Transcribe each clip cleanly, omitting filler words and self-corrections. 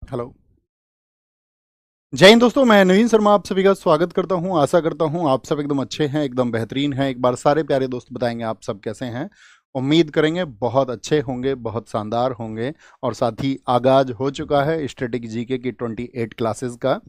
Hello. जय हिंद दोस्तों, मैं नवीन शर्मा आप सभी का स्वागत करता हूं। आशा करता हूं आप सब एकदम अच्छे हैं, एकदम बेहतरीन हैं। एक बार सारे प्यारे दोस्त बताएंगे आप सब कैसे हैं। उम्मीद करेंगे बहुत अच्छे होंगे, बहुत शानदार होंगे। और साथ ही आगाज हो चुका है स्टैटिक जीके की 28 क्लासेस का।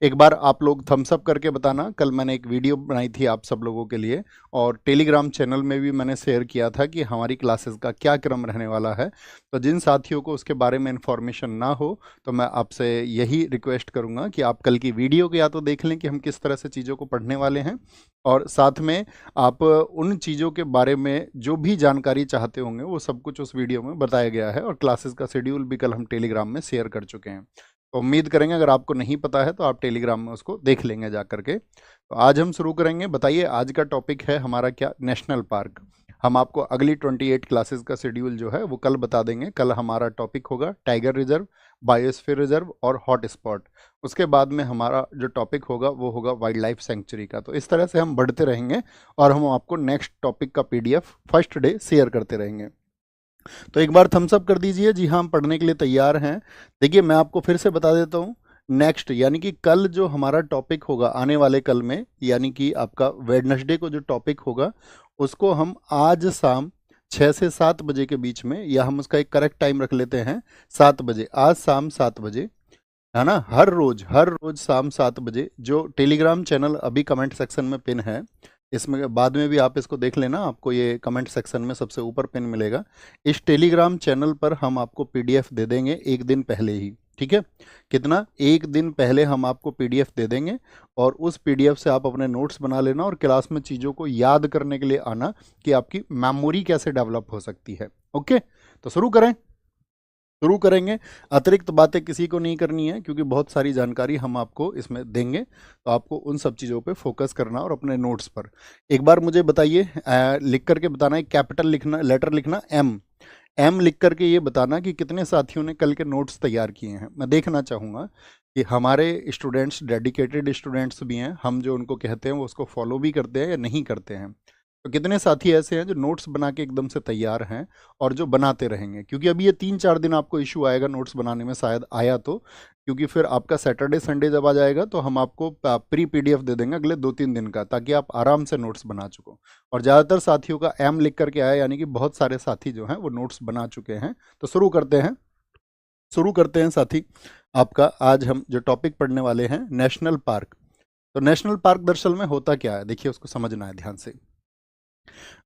एक बार आप लोग थम्स अप करके बताना। कल मैंने एक वीडियो बनाई थी आप सब लोगों के लिए, और टेलीग्राम चैनल में भी मैंने शेयर किया था कि हमारी क्लासेस का क्या क्रम रहने वाला है। तो जिन साथियों को उसके बारे में इंफॉर्मेशन ना हो, तो मैं आपसे यही रिक्वेस्ट करूंगा कि आप कल की वीडियो को या तो देख लें कि हम किस तरह से चीज़ों को पढ़ने वाले हैं, और साथ में आप उन चीज़ों के बारे में जो भी जानकारी चाहते होंगे वो सब कुछ उस वीडियो में बताया गया है। और क्लासेस का शेड्यूल भी कल हम टेलीग्राम में शेयर कर चुके हैं। तो उम्मीद करेंगे अगर आपको नहीं पता है तो आप टेलीग्राम में उसको देख लेंगे जा करके। तो आज हम शुरू करेंगे। बताइए, आज का टॉपिक है हमारा क्या? National park. हम आपको अगली 28 क्लासेस का शेड्यूल जो है वो कल बता देंगे। कल हमारा टॉपिक होगा टाइगर रिजर्व, बायोस्फीयर रिजर्व और हॉट स्पॉट। उसके बाद में हमारा जो टॉपिक होगा वो होगा वाइल्ड लाइफ सेंचुरी का। तो इस तरह से हम बढ़ते रहेंगे और हम आपको नेक्स्ट टॉपिक का पीडीएफ फर्स्ट डे शेयर करते रहेंगे। तो एक बार थम्स अप कर दीजिए। जी हाँ, हम पढ़ने के लिए तैयार हैं। देखिए, मैं आपको फिर से बता देता हूँ। नेक्स्ट यानी कि कल जो हमारा टॉपिक होगा आने वाले कल में, यानी कि आपका वेडनेसडे को जो टॉपिक होगा उसको हम आज शाम 6 से 7 बजे के बीच में, या हम उसका एक करेक्ट टाइम रख लेते हैं 7 बजे, आज शाम 7 बजे, है ना। हर रोज शाम 7 बजे। जो टेलीग्राम चैनल अभी कमेंट सेक्शन में पिन है, इसमें बाद में भी आप इसको देख लेना, आपको ये कमेंट सेक्शन में सबसे ऊपर पिन मिलेगा। इस टेलीग्राम चैनल पर हम आपको पीडीएफ दे देंगे एक दिन पहले ही। ठीक है? कितना? एक दिन पहले हम आपको पीडीएफ दे देंगे, और उस पीडीएफ से आप अपने नोट्स बना लेना और क्लास में चीज़ों को याद करने के लिए आना कि आपकी मेमोरी कैसे डेवलप हो सकती है। ओके, तो शुरू करेंगे। अतिरिक्त बातें किसी को नहीं करनी है, क्योंकि बहुत सारी जानकारी हम आपको इसमें देंगे। तो आपको उन सब चीज़ों पे फोकस करना और अपने नोट्स पर। एक बार मुझे बताइए, लिख करके बताना है, कैपिटल लिखना, लेटर लिखना एम। एम लिख करके ये बताना कि कितने साथियों ने कल के नोट्स तैयार किए हैं। मैं देखना चाहूँगा कि हमारे स्टूडेंट्स डेडिकेटेड स्टूडेंट्स भी हैं, हम जो उनको कहते हैं वो उसको फॉलो भी करते हैं या नहीं करते हैं। तो कितने साथी ऐसे हैं जो नोट्स बना के एकदम से तैयार हैं और जो बनाते रहेंगे, क्योंकि अभी ये 3-4 दिन आपको इशू आएगा नोट्स बनाने में, शायद आया तो। क्योंकि फिर आपका सैटरडे संडे जब आ जाएगा तो हम आपको प्री पीडीएफ दे देंगे अगले 2-3 दिन का, ताकि आप आराम से नोट्स बना चुको। और ज़्यादातर साथियों का एम लिख करके आया, यानी कि बहुत सारे साथी जो हैं वो नोट्स बना चुके हैं। तो शुरू करते हैं साथी। आपका आज हम जो टॉपिक पढ़ने वाले हैं, नेशनल पार्क। तो नेशनल पार्क दरअसल में होता क्या है, देखिए उसको समझना है ध्यान से।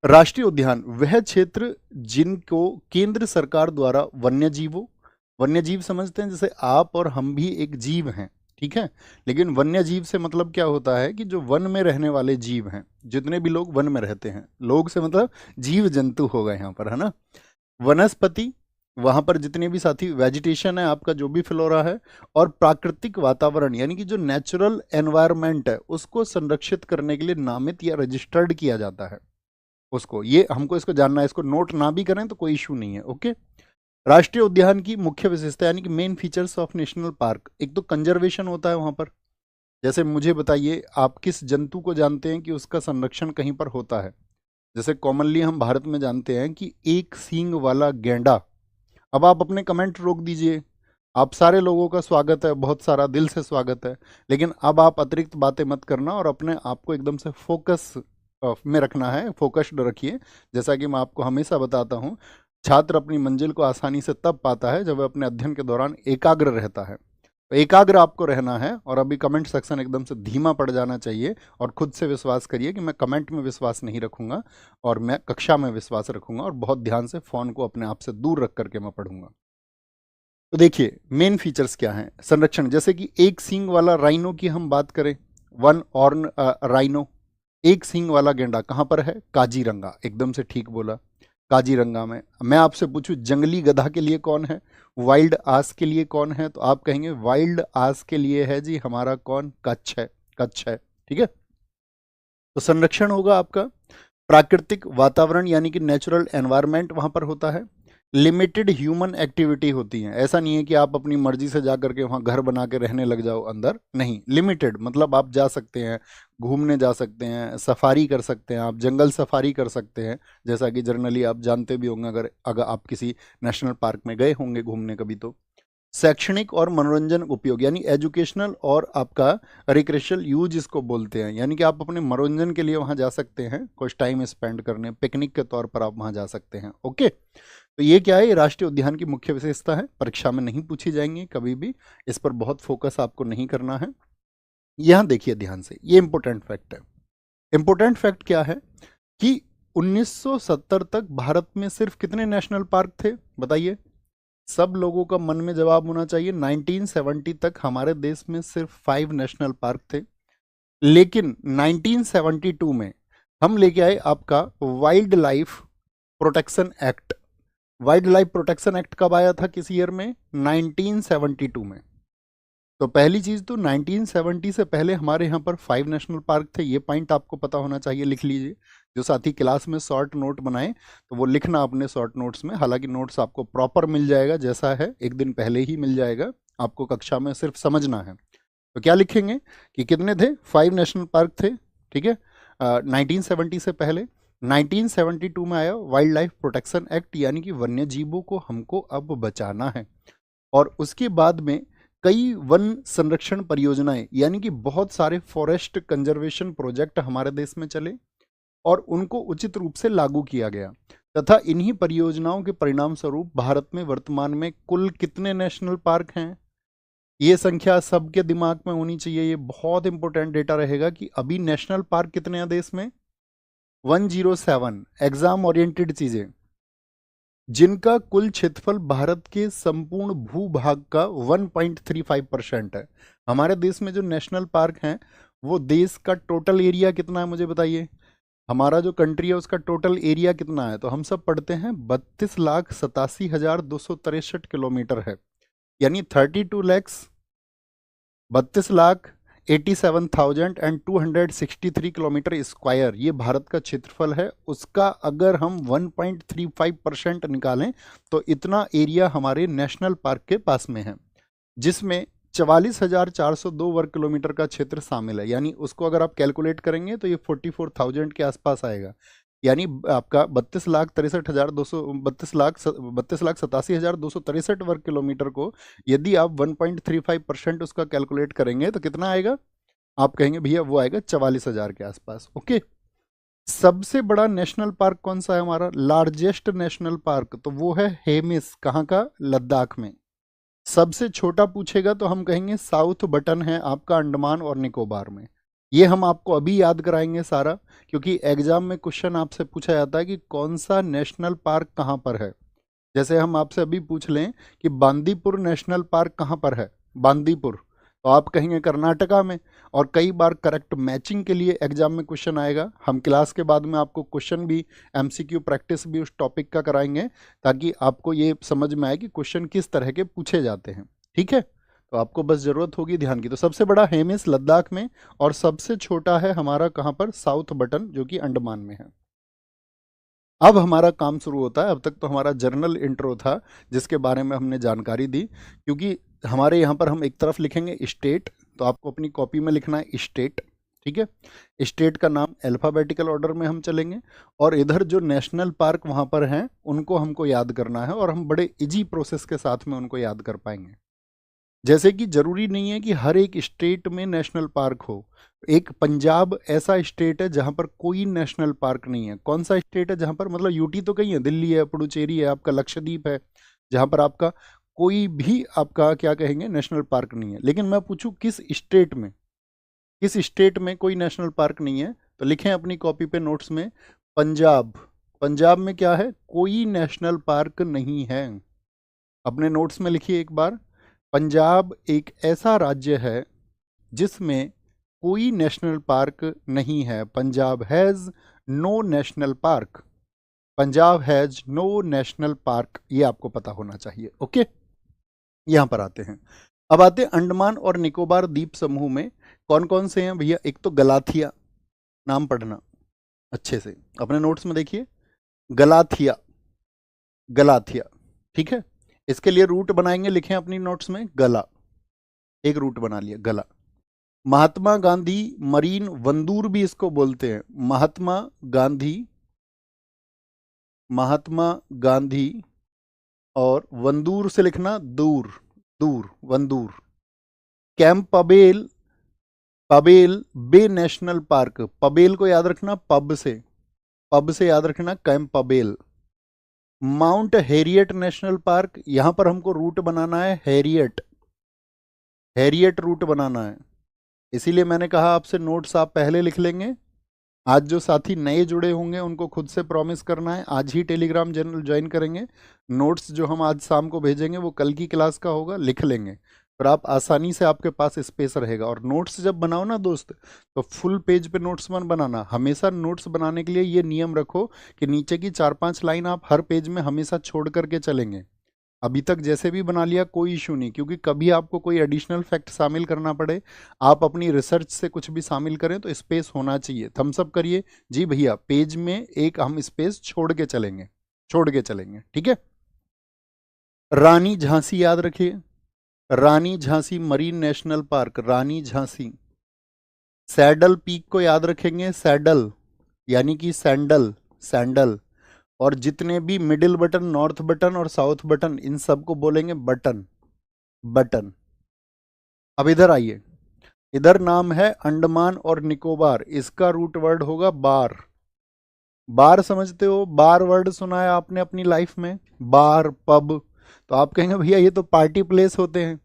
राष्ट्रीय उद्यान वह क्षेत्र जिनको केंद्र सरकार द्वारा वन्य जीव समझते हैं, जैसे आप और हम भी एक जीव हैं, ठीक है। लेकिन वन्य जीव से मतलब क्या होता है कि जो वन में रहने वाले जीव हैं, जितने भी लोग वन में रहते हैं, लोग से मतलब जीव जंतु हो गए यहाँ पर, है ना। वनस्पति, वहां पर जितने भी साथी वेजिटेशन है आपका, जो भी फ्लोरा है, और प्राकृतिक वातावरण यानी कि जो नेचुरल एनवायरनमेंट है उसको संरक्षित करने के लिए नामित या रजिस्टर्ड किया जाता है उसको। ये हमको इसको जानना है, इसको नोट ना भी करें तो कोई इशू नहीं है। ओके। राष्ट्रीय उद्यान की मुख्य विशेषता यानी कि main features of national park, एक तो कंजर्वेशन होता है वहां पर। जैसे मुझे बताइए, आप किस जंतु को जानते हैं कि उसका संरक्षण कहीं पर होता है? जैसे कॉमनली हम भारत में जानते हैं कि एक सींग वाला गैंडा। अब आप अपने कमेंट रोक दीजिए। आप सारे लोगों का स्वागत है, बहुत सारा दिल से स्वागत है। लेकिन अब आप अतिरिक्त बातें मत करना और अपने आप को एकदम से फोकस में रखना है, फोकस्ड रखिए। जैसा कि मैं आपको हमेशा बताता हूँ, छात्र अपनी मंजिल को आसानी से तब पाता है जब वह अपने अध्ययन के दौरान एकाग्र रहता है। तो एकाग्र आपको रहना है, और अभी कमेंट सेक्शन एकदम से धीमा पड़ जाना चाहिए। और खुद से विश्वास करिए कि मैं कमेंट में विश्वास नहीं रखूंगा, और मैं कक्षा में विश्वास रखूंगा, और बहुत ध्यान से फ़ोन को अपने आप से दूर रख करके मैं पढ़ूंगा। तो देखिए, मेन फीचर्स क्या हैं संरक्षण। जैसे कि एक सींग वाला राइनो की हम बात करें, वन ऑर्न राइनो, एक सींग वाला गेंडा कहाँ पर है? काजीरंगा। एकदम से ठीक बोला, काजीरंगा में। मैं आपसे पूछूं जंगली गधा के लिए कौन है, वाइल्ड आस के लिए कौन है? तो आप कहेंगे वाइल्ड आस के लिए है जी हमारा कौन? कच्छ है। कच्छ है, ठीक है। तो संरक्षण होगा आपका। प्राकृतिक वातावरण यानी कि नेचुरल एनवायरनमेंट वहां पर होता है। लिमिटेड ह्यूमन एक्टिविटी होती है। ऐसा नहीं है कि आप अपनी मर्जी से जा करके वहां घर बना के रहने लग जाओ अंदर, नहीं। लिमिटेड मतलब आप जा सकते हैं, घूमने जा सकते हैं, सफारी कर सकते हैं, आप जंगल सफारी कर सकते हैं। जैसा कि जनरली आप जानते भी होंगे, अगर अगर आप किसी नेशनल पार्क में गए होंगे घूमने कभी तो। शैक्षणिक और मनोरंजन उपयोग यानी एजुकेशनल और आपका रिक्रेशनल यूज इसको बोलते हैं, यानी कि आप अपने मनोरंजन के लिए वहाँ जा सकते हैं, कुछ टाइम स्पेंड करने, पिकनिक के तौर पर आप वहाँ जा सकते हैं। ओके, तो ये क्या है, ये राष्ट्रीय उद्यान की मुख्य विशेषता है, परीक्षा में नहीं पूछी जाएंगी कभी भी, इस पर बहुत फोकस आपको नहीं करना है। यहाँ देखिए ध्यान से, ये इंपॉर्टेंट फैक्ट है। इंपॉर्टेंट फैक्ट क्या है कि 1970 तक भारत में सिर्फ कितने नेशनल पार्क थे, बताइए। सब लोगों का मन में जवाब होना चाहिए, 1970 तक हमारे देश में सिर्फ 5 नेशनल पार्क थे। लेकिन 1972 में हम लेके आए आपका wild life protection act. Wild life protection act कब आया था, किस ईयर में, 1972 में। तो पहली चीज तो 1970 से पहले हमारे यहाँ पर 5 नेशनल पार्क थे, ये पॉइंट आपको पता होना चाहिए, लिख लीजिए। जो साथी क्लास में शॉर्ट नोट बनाए तो वो लिखना अपने शॉर्ट नोट्स में, हालांकि नोट्स आपको प्रॉपर मिल जाएगा, जैसा है एक दिन पहले ही मिल जाएगा, आपको कक्षा में सिर्फ समझना है। तो क्या लिखेंगे कि कितने थे, 5 नेशनल पार्क थे, ठीक है, 1970 से पहले। 1972 में आया वाइल्ड लाइफ प्रोटेक्शन एक्ट, यानी कि वन्य जीवों को हमको अब बचाना है। और उसके बाद में कई वन संरक्षण परियोजनाएं, यानी कि बहुत सारे फॉरेस्ट कंजर्वेशन प्रोजेक्ट हमारे देश में चले और उनको उचित रूप से लागू किया गया, तथा इन्हीं परियोजनाओं के परिणाम स्वरूप भारत में वर्तमान में कुल कितने नेशनल पार्क हैं, ये संख्या सबके दिमाग में होनी चाहिए। ये बहुत इंपॉर्टेंट डेटा रहेगा कि अभी नेशनल पार्क कितने हैं देश में, 107। एग्जाम ओरिएंटेड चीजें, जिनका कुल क्षेत्रफल भारत के संपूर्ण भूभाग का 1.35% है। हमारे देश में जो नेशनल पार्क हैं वो देश का टोटल एरिया कितना है, मुझे बताइए। हमारा जो कंट्री है उसका टोटल एरिया कितना है, तो हम सब पढ़ते हैं 32,87,263 किलोमीटर है, यानी 32,87,263 किलोमीटर स्क्वायर, ये भारत का क्षेत्रफल है। उसका अगर हम 1.35% निकालें तो इतना एरिया हमारे नेशनल पार्क के पास में है, जिसमें 44,402 वर्ग किलोमीटर का क्षेत्र शामिल है। यानी उसको अगर आप कैलकुलेट करेंगे तो ये 44,000 के आसपास आएगा, यानी आपका 32,87,263 वर्ग किलोमीटर को यदि आप 1.35% उसका कैलकुलेट करेंगे तो कितना आएगा, आप कहेंगे भैया वो आएगा 44,000 के आसपास। ओके, सबसे बड़ा नेशनल पार्क कौन सा है हमारा, लार्जेस्ट नेशनल पार्क, तो वो है हेमिस, कहाँ का, लद्दाख में। सबसे छोटा पूछेगा तो हम कहेंगे साउथ बटन है आपका अंडमान और निकोबार में। ये हम आपको अभी याद कराएंगे सारा, क्योंकि एग्जाम में क्वेश्चन आपसे पूछा जाता है कि कौन सा नेशनल पार्क कहाँ पर है। जैसे हम आपसे अभी पूछ लें कि बांदीपुर नेशनल पार्क कहाँ पर है, बांदीपुर, तो आप कहेंगे कर्नाटका में। और कई बार करेक्ट मैचिंग के लिए एग्जाम में क्वेश्चन आएगा। हम क्लास के बाद में आपको क्वेश्चन भी, एमसीक्यू प्रैक्टिस भी उस टॉपिक का कराएंगे, ताकि आपको ये समझ में आए कि क्वेश्चन किस तरह के पूछे जाते हैं, ठीक है। तो आपको बस ज़रूरत होगी ध्यान की। तो सबसे बड़ा हेमिस लद्दाख में, और सबसे छोटा है हमारा कहाँ पर, साउथ बटन, जो कि अंडमान में है। अब हमारा काम शुरू होता है। अब तक तो हमारा जर्नल इंट्रो था जिसके बारे में हमने जानकारी दी, क्योंकि हमारे यहाँ पर हम एक तरफ लिखेंगे स्टेट, तो आपको अपनी कॉपी में लिखना है स्टेट, ठीक है। स्टेट का नाम अल्फ़ाबेटिकल ऑर्डर में हम चलेंगे, और इधर जो नेशनल पार्क वहाँ पर हैं उनको हमको याद करना है, और हम बड़े इजी प्रोसेस के साथ में उनको याद कर पाएंगे। जैसे कि जरूरी नहीं है कि हर एक स्टेट में नेशनल पार्क हो। एक पंजाब ऐसा स्टेट है जहां पर कोई नेशनल पार्क नहीं है। कौन सा स्टेट है जहां पर, मतलब यूटी तो कहीं है, दिल्ली है, पुडुचेरी है, आपका लक्षद्वीप है, जहां पर आपका कोई भी आपका क्या कहेंगे नेशनल पार्क नहीं है। लेकिन मैं पूछूं किस स्टेट में, किस स्टेट में कोई नेशनल पार्क नहीं है, तो लिखें अपनी कॉपी पे नोट्स में पंजाब। पंजाब में क्या है, कोई नेशनल पार्क नहीं है। अपने नोट्स में लिखिए एक बार, पंजाब एक ऐसा राज्य है जिसमें कोई नेशनल पार्क नहीं है। Punjab has no national park, Punjab has no national park, ये आपको पता होना चाहिए। ओके, यहां पर आते हैं। अब आते हैं अंडमान और निकोबार द्वीप समूह में कौन कौन से हैं भैया। एक तो गलाथिया, नाम पढ़ना अच्छे से, अपने नोट्स में देखिए, गलाथिया, गलाथिया, ठीक है। इसके लिए रूट बनाएंगे, लिखें अपनी नोट्स में गला, एक रूट बना लिया गला। महात्मा गांधी मरीन वंदूर भी इसको बोलते हैं, महात्मा गांधी, महात्मा गांधी, और वंदूर से लिखना दूर, दूर, वन दूर। कैंप पबेल, पबेल बे नेशनल पार्क, पबेल को याद रखना पब से याद रखना Campbell. Mount Harriet national park, यहां पर हमको रूट बनाना है हैरियट, हैरियट रूट बनाना है, इसीलिए मैंने कहा आपसे नोट्स आप पहले लिख लेंगे। आज जो साथी नए जुड़े होंगे उनको खुद से प्रॉमिस करना है आज ही टेलीग्राम चैनल ज्वाइन करेंगे। नोट्स जो हम आज शाम को भेजेंगे वो कल की क्लास का होगा, लिख लेंगे, पर आप आसानी से आपके पास स्पेस रहेगा। और नोट्स जब बनाओ ना दोस्त, तो फुल पेज पे नोट्स मत बनाना। हमेशा नोट्स बनाने के लिए ये नियम रखो कि नीचे की 4-5 लाइन आप हर पेज में हमेशा छोड़ करके चलेंगे। अभी तक जैसे भी बना लिया कोई इशू नहीं, क्योंकि कभी आपको कोई एडिशनल फैक्ट शामिल करना पड़े, आप अपनी रिसर्च से कुछ भी शामिल करें तो स्पेस होना चाहिए। थम्स अप करिए जी भैया, पेज में एक हम स्पेस छोड़ के चलेंगे, छोड़ के चलेंगे, ठीक है। रानी झांसी याद रखिए, रानी झांसी मरीन नेशनल पार्क, रानी झांसी। सैडल पीक को याद रखेंगे, सैडल यानी कि सैंडल, सैंडल। और जितने भी मिडिल बटन, नॉर्थ बटन और साउथ बटन, इन सबको बोलेंगे बटन, बटन। अब इधर आइए, इधर नाम है अंडमान और निकोबार, इसका रूट वर्ड होगा बार। बार समझते हो, बार वर्ड सुना है आपने अपनी लाइफ में, बार पब। तो आप कहेंगे भैया ये तो पार्टी प्लेस होते हैं,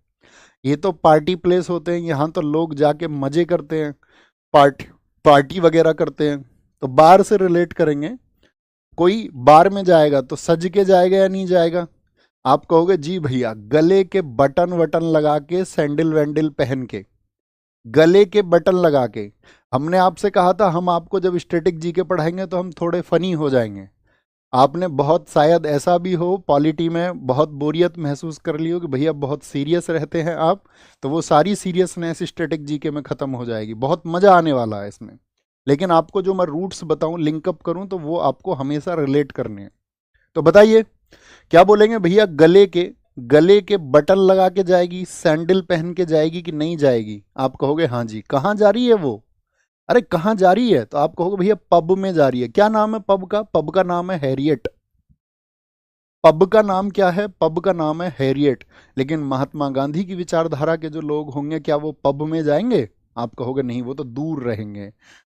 ये तो पार्टी प्लेस होते हैं, यहाँ तो लोग जाके मजे करते हैं, पार्टी पार्टी वगैरह करते हैं। तो बार से रिलेट करेंगे, कोई बार में जाएगा तो सज के जाएगा या नहीं जाएगा। आप कहोगे जी भैया गले के बटन वटन लगा के, सैंडल वैंडल पहन के, गले के बटन लगा के। हमने आपसे कहा था हम आपको जब स्टैटिक जीके पढ़ाएंगे तो हम थोड़े फनी हो जाएंगे। आपने बहुत शायद ऐसा भी हो पॉलिटी में बहुत बोरियत महसूस कर ली हो कि भैया बहुत सीरियस रहते हैं आप, तो वो सारी सीरियसनेस स्टैटिक जीके में ख़त्म हो जाएगी, बहुत मज़ा आने वाला है इसमें। लेकिन आपको जो मैं रूट्स बताऊं, लिंकअप करूं, तो वो आपको हमेशा रिलेट करने हैं। तो बताइए क्या बोलेंगे भैया, गले के बटन लगा के जाएगी, सैंडल पहन के जाएगी कि नहीं जाएगी। आप कहोगे हाँ जी। कहाँ जा रही है वो, अरे कहाँ जा रही है, तो आप कहोगे भैया पब में जा रही है। क्या नाम है पब का, पब का नाम है हैरियट। पब का नाम क्या है, पब का नाम है हैरियट। लेकिन महात्मा गांधी की विचारधारा के जो लोग होंगे, क्या वो पब में जाएंगे। आप कहोगे नहीं, वो तो दूर रहेंगे।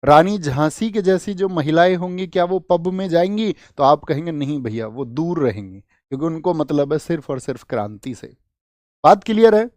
रानी झांसी के जैसी जो महिलाएं होंगी, क्या वो पब में जाएंगी। तो आप कहेंगे नहीं भैया, वो दूर रहेंगी, क्योंकि उनको मतलब है सिर्फ और सिर्फ क्रांति से। बात क्लियर है।